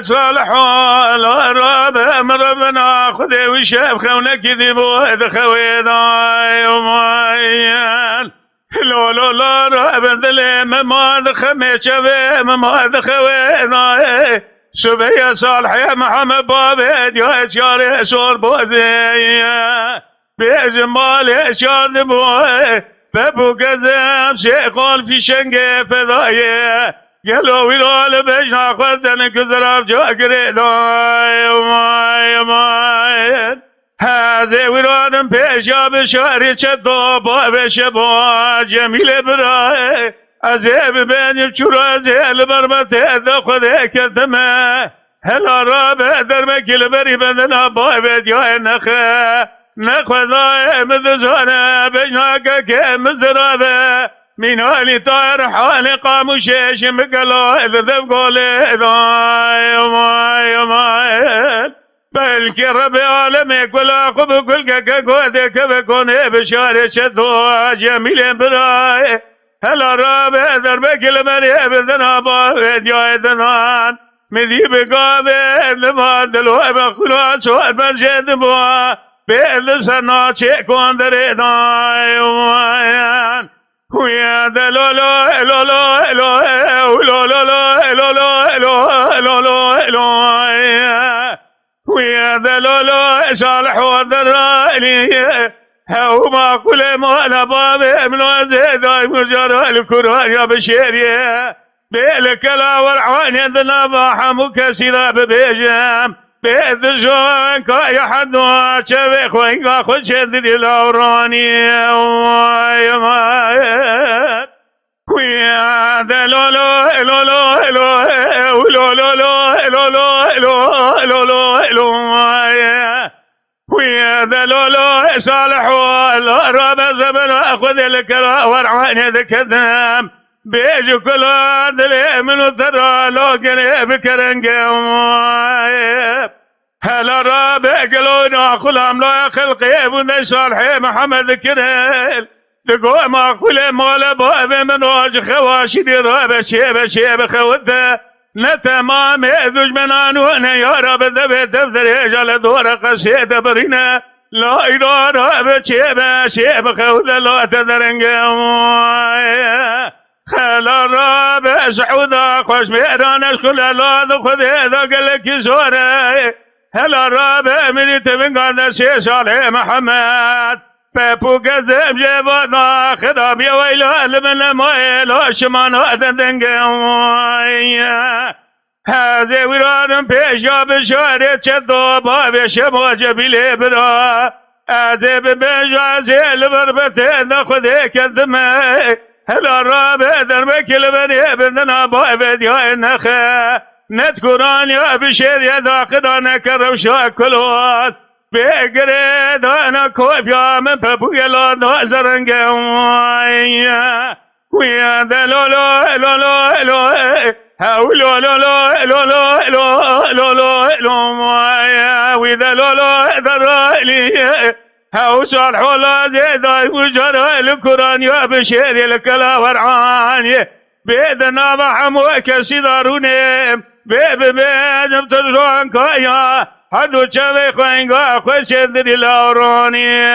صالحوا الرب امر ربنا خذ وشاف خونك كذب وهذا خويضاي ومايان لو لو لا رب ذلم ما دخمي شبه ما دخويضاي شبه صالح يا محمد بابد يا اشيار اشور بوزي بجمال اشيار دبوي بابو كذاب شيخول في شنقه فضايه قالوا ويرول بجنا خدنا كذراب جاكري داي وماي ماي هذا ويرون بيشا بشاري شدو بشبا جميل براي أزيب بين الشورى زيل برمته ذخذ كتمه هلا رابع درمك البري بدنا بابد يا نخا نخذ مذزانا بجناك كمزرابه من هالي طاير حالي قام شيش مقلا إذا ذبقوا ضاي وماي ماي بلكي ربي عالمك ولا خب كل كقودك بكوني بشاري شدوا جميل براي هلا رابي دربك المريب ذنابا فيديو ذنان مذي بقابل لما دلوا بخلوا سوال برجد بوا بإذن سنة شيكون دري ضاي ومايان ويا ذا لو لو لو لو لو لو لو لو لو لو لو لو ويا ذا لو لو صالح وذرالي هو ما كل ما نباب من زيد مجرى الكران يا بشيري بيلك لا ورعان يدنا باحمك سيدا ببيجام بيد جوان كاي حدوا شبيخ وينقا خد شدري لوراني واي ماي ويا ذا لو لو لو لو لو لو لو لو لو لو لو لو ويا ذا لو لو صالح والرب الرب اخذ لك ورعان هذا كذاب بيجي كل هذا من ترى لو قريب كرنقه هلا رابع قالوا خلام لا خلقي ابن صالح محمد كريل تقوى ما كل مولا باب من وجه خواشي رابع شيبه خوته نتمام ذوج منان وانا يا رب ذبت دفتر على دور قصيد برينا لا اله رابع شيبه خوته لا تدرنقه خلا رابع سعودا خوش بيران اشكل لا خذ هذا قال لك زوري هلا رابع من تبنقى صالح محمد بابو كذب جبنا خراب يا ويلو لمن ما يلو شمان هذا هذا ويران بيشا بشارة شدو باب شبو جبيل برا هذا بيشا زيل بربته ناخذ كذمه هلا رابع دربك البني بدنا بابد يا النخا نذكران يا بشير يا ذاقنا كرم شاكلوات بقريد انا كوف يا من بابو يلا ذا زرنقه ويا ذا لو لو لو لو لو هاو لو لو لو لو لو لو لو لو لو وذا لو لو ذرالي هاو صالح ولا زيد وجرى القران يا بشير لك لا ورعان بيدنا محموك سيداروني بيجم ترجوان كايا هدو شبه خوينغا خوش دري لاوروني